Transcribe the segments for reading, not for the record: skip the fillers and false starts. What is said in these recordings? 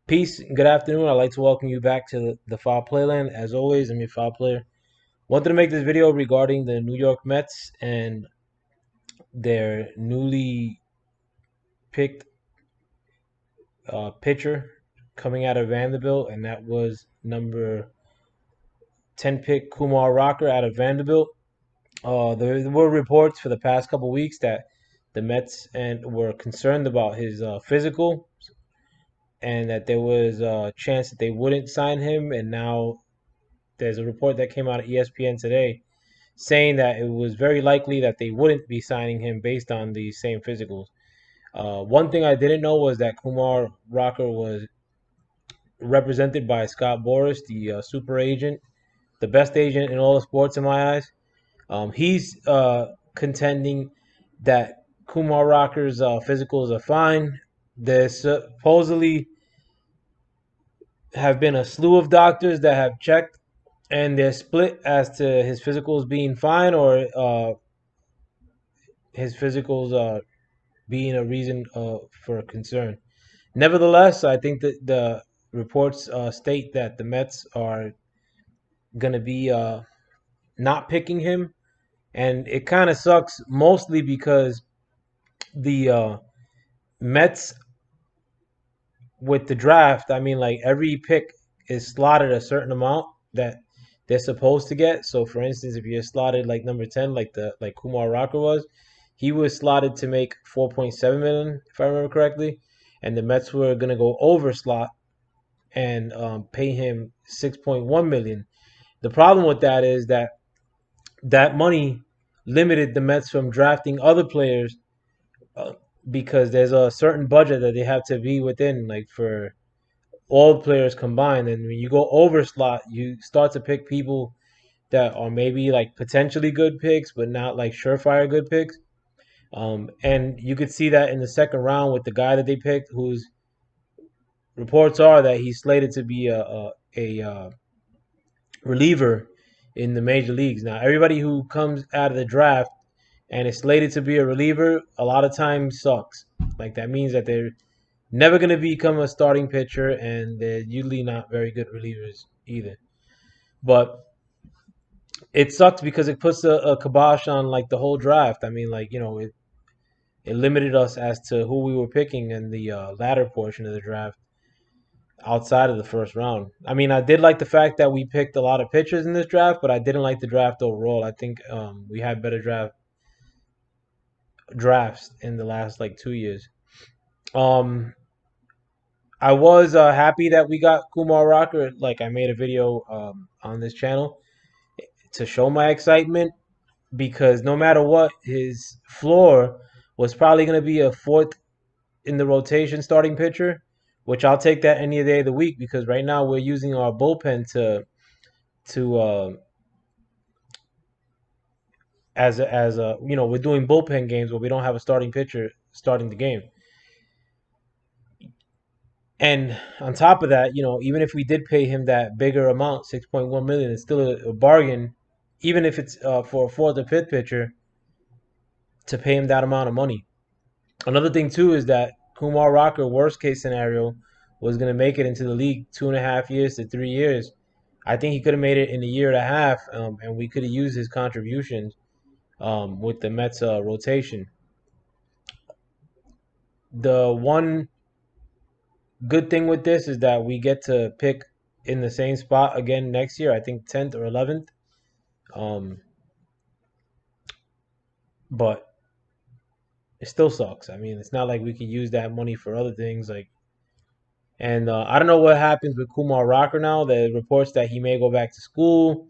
Peace. Good afternoon. I'd like to welcome you back to the Foul Playland. As always, I'm your Foul Player. Wanted to make this video regarding the New York Mets and their newly picked pitcher coming out of Vanderbilt, and that was number 10 pick Kumar Rocker out of Vanderbilt. There were reports for the past couple weeks that the Mets and were concerned about his physical, and that there was a chance that they wouldn't sign him. And now there's a report that came out of ESPN today saying that it was very likely that they wouldn't be signing him based on the same physicals. One thing I didn't know was that Kumar Rocker was represented by Scott Boras, the super agent, the best agent in all of sports in my eyes. He's contending that Kumar Rocker's physicals are fine. There supposedly have been a slew of doctors that have checked, and they're split as to his physicals being fine or his physicals being a reason for concern. Nevertheless, I think that the reports state that the Mets are going to be not picking him, and it kind of sucks mostly because the Mets with the draft, I mean, like every pick is slotted a certain amount that they're supposed to get. So, for instance, if you're slotted like number 10, like Kumar Rocker was, he was slotted to make 4.7 million, if I remember correctly, and the Mets were gonna go over slot and pay him 6.1 million. The problem with that is that that money limited the Mets from drafting other players uh, because there's a certain budget that they have to be within, like for all players combined. And when you go over slot, you start to pick people that are maybe like potentially good picks, but not like surefire good picks. And you could see that in the second round with the guy that they picked, whose reports are that he's slated to be a reliever in the major leagues. Now, everybody who comes out of the draft and is slated to be a reliever, a lot of times sucks. Like that means that they're never going to become a starting pitcher, and they're usually not very good relievers either. But it sucks because it puts a kibosh on like the whole draft. I mean, like it limited us as to who we were picking in the latter portion of the draft outside of the first round. I mean, I did like the fact that we picked a lot of pitchers in this draft, but I didn't like the draft overall. I think we had better drafts in the last like 2 years. Um, I was happy that we got Kumar Rocker. Like I made a video on this channel to show my excitement because no matter what, his floor was probably going to be a fourth in the rotation starting pitcher, which I'll take that any day of the week because right now we're using our bullpen to as a we're doing bullpen games where we don't have a starting pitcher starting the game. And on top of that, even if we did pay him that bigger amount, 6.1 million, it's still a bargain, even if it's for a fourth or fifth pitcher to pay him that amount of money. Another thing too is that Kumar Rocker, worst case scenario, was going to make it into the league 2.5 years to 3 years. I think he could have made it in a year and a half, and we could have used his contributions with the Mets rotation. The one good thing with this is that we get to pick in the same spot again next year. I think 10th or 11th. Um, but it still sucks. I mean, it's not like we could use that money for other things. And I don't know what happens with Kumar Rocker now. There's reports that he may go back to school.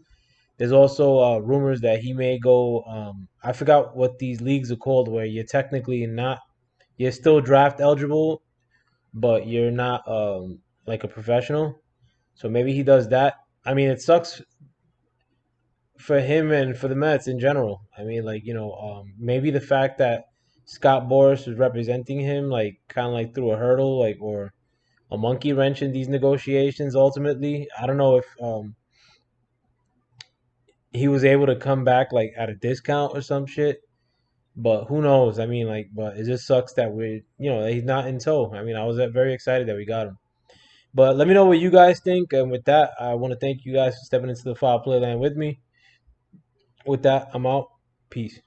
There's also rumors that he may go. I forgot what these leagues are called, where you're technically not, you're still draft eligible, but you're not like a professional. So maybe he does that. I mean, it sucks for him and for the Mets in general. I mean, like maybe the fact that Scott Boras was representing him, like kind of like through a hurdle, like or a monkey wrench in these negotiations. Ultimately, I don't know if he was able to come back like at a discount or some shit. But who knows? I mean, like, but it just sucks that he's not in tow. I mean, I was very excited that we got him. But let me know what you guys think. And with that, I want to thank you guys for stepping into the File Play Land with me. With that, I'm out. Peace.